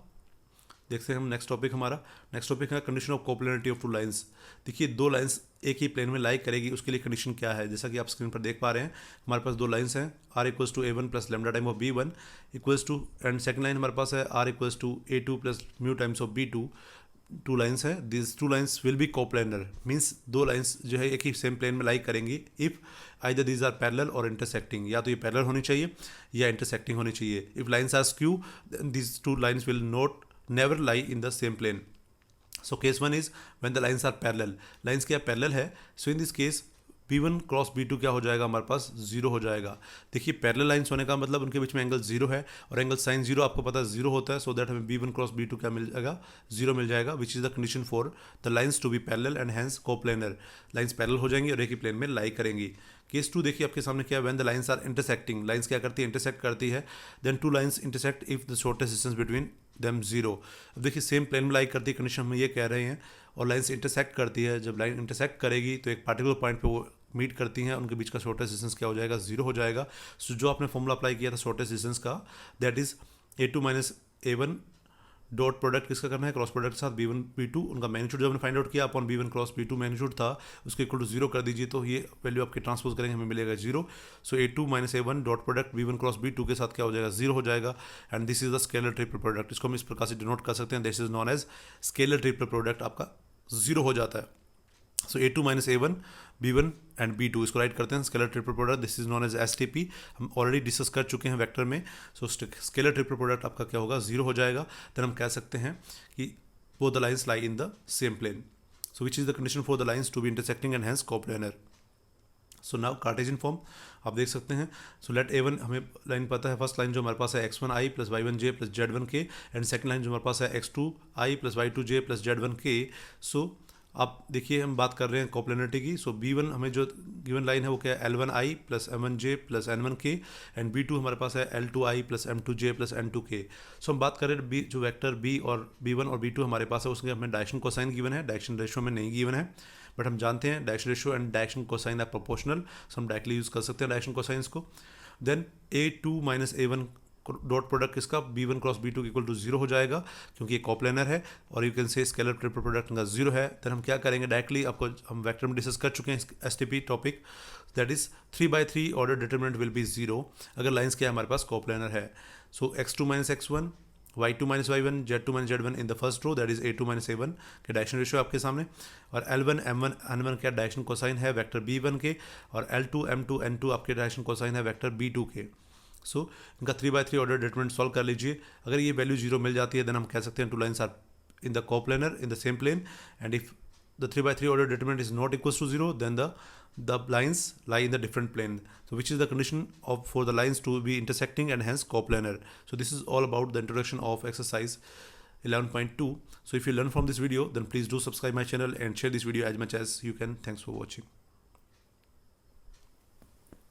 देखते हैं हम नेक्स्ट टॉपिक हमारा। नेक्स्ट टॉपिक है condition of coplanarity of two lines. देखिए दो लाइंस एक ही प्लेन में लाई करेगी, उसके लिए कंडीशन क्या है, जैसा कि आप स्क्रीन पर देख पा रहे हैं हमारे पास दो लाइंस हैं, r equals to a1 plus lambda time of b1 equals to, and second line हमारे पास है r equals to a2 plus mu times of b2। Two lines है, this two lines will be coplanar, means दो lines जो है एक ही same plane में लाई करेंगी if either these are parallel और इंटरसेक्टिंग, या तो ये पैरेलल होनी चाहिए या इंटरसेक्टिंग होनी चाहिए। If lines are skew these two lines will not never lie in the same plane. So case one is when the lines are parallel. Lines क्या parallel है, so in this case b1 cross b2 क्या हो जाएगा हमारे पास, zero हो जाएगा। देखिए parallel lines होने का मतलब उनके बीच में एंगल जीरो है, और एंगल साइन जीरो आपको पता है जीरो होता है, सो दैट हमें b1 क्रॉस b2 क्या मिल जाएगा, जीरो मिल जाएगा, which is the condition for the lines to be parallel and hence coplanar. Lines parallel हो जाएंगी और एक ही प्लेन में लाई करेंगी। केस टू देखिए आपके सामने क्या है, when the lines are intersecting, lines क्या करती है, इंटरसेक्ट करती है, then two lines intersect if the shortest distance between them zero. अब देखिए सेम प्लेन में लाई करती है, कंडीशन हम ये कह रहे हैं, और लाइंस इंटरसेक्ट करती है, जब लाइन इंटरसेक्ट करेगी तो एक पार्टिकुलर पॉइंट पे वो मीट करती हैं, उनके बीच का शॉर्टेस्ट डिस्टेंस क्या हो जाएगा, जीरो हो जाएगा। सो जो आपने फॉर्मूला अप्लाई किया था शॉर्टेस्ट डिस्टेंस का, that is a2 minus a1 dot product किसका करना है, क्रॉस प्रोडक्ट के साथ b1 b2, उनका मैग्नीट्यूड जो हमने फाइंड आउट किया upon b1 cross b2 magnitude था उसके इक्वल टू जीरो कर दीजिए, तो ये वैल्यू आपके ट्रांसपोज करेंगे हमें मिलेगा zero. So a2 minus a1 dot product b1 cross b2 के साथ क्या हो जाएगा, जीरो हो जाएगा, and this is the scalar triple product. इसको हम इस प्रकार से डिनोट कर सकते हैं, this is known as scalar triple product आपका जीरो हो जाता है। सो a2 minus a1 b1 and b2 इसको राइट करते हैं scalar triple product, this is known as STP, हम ऑलरेडी डिस्कस कर चुके हैं वेक्टर में। सो स्केलर ट्रिपल प्रोडक्ट आपका क्या होगा, जीरो हो जाएगा। देन हम कह सकते हैं कि both the lines lie in the same plane, so which is the condition for the lines to be intersecting and hence coplanar. So now Cartesian form आप देख सकते हैं। सो लेट a1 हमें लाइन पता है, फर्स्ट लाइन जो हमारे पास है x1i plus y1 j plus z1 k, and second line जो हमारे पास है x2i plus y2 j plus z1 k। सो आप देखिए हम बात कर रहे हैं कोप्लेनरिटी की। सो b1 हमें जो गिवन लाइन है वो क्या है, l1i plus m1j plus n1k, and b2 हमारे पास है l2i plus m2j plus n2k। सो हम बात कर रहे हैं b जो वेक्टर b और b1 और b2 हमारे पास है उसके हमें डायरेक्शन कोसाइन गिवन है, डायरेक्शन रेशियो में नहीं गिवन है, बट हम जानते हैं direction ratio and direction cosine are proportional, so हम डायरेक्टली यूज़ कर सकते हैं डायरेक्शन कोसाइंस को। Then a2 minus a1 dot product किसका, b1 cross b2 equal to zero हो जाएगा क्योंकि ये कोप्लेनर है, और यू कैन से स्केलर ट्रिपल प्रोडक्ट का जीरो है। देन हम क्या करेंगे, डायरेक्टली आपको हम वेक्टर में डिस्कस कर चुके हैं STP topic, that is 3/3 order determinant will be zero अगर लाइंस क्या हमारे पास कोप्लेनर है। So x2 minus x1 y2 minus y1 z2 minus z1 in the first row, that is a2 minus a1 के direction ratio आपके सामने, और l1 m1 n1 का डायरेक्शन कोसाइन है वेक्टर b1 के, और l2 m2 n2 आपके direction cosine है वेक्टर b2 के। सो इनका 3/3 ऑर्डर डिटरमिनेंट सॉल्व कर लीजिए। अगर ये वैल्यू जीरो मिल जाती है देन हम कह सकते हैं two lines are in the coplanar in the same plane, and if the 3/3 order determinant is not equals to 0, then the lines lie in the different plane. So which is the condition of for the lines to be intersecting and hence coplanar. So this is all about the introduction of exercise 11.2. So if you learn from this video, then please do subscribe my channel and share this video as much as you can. Thanks for watching.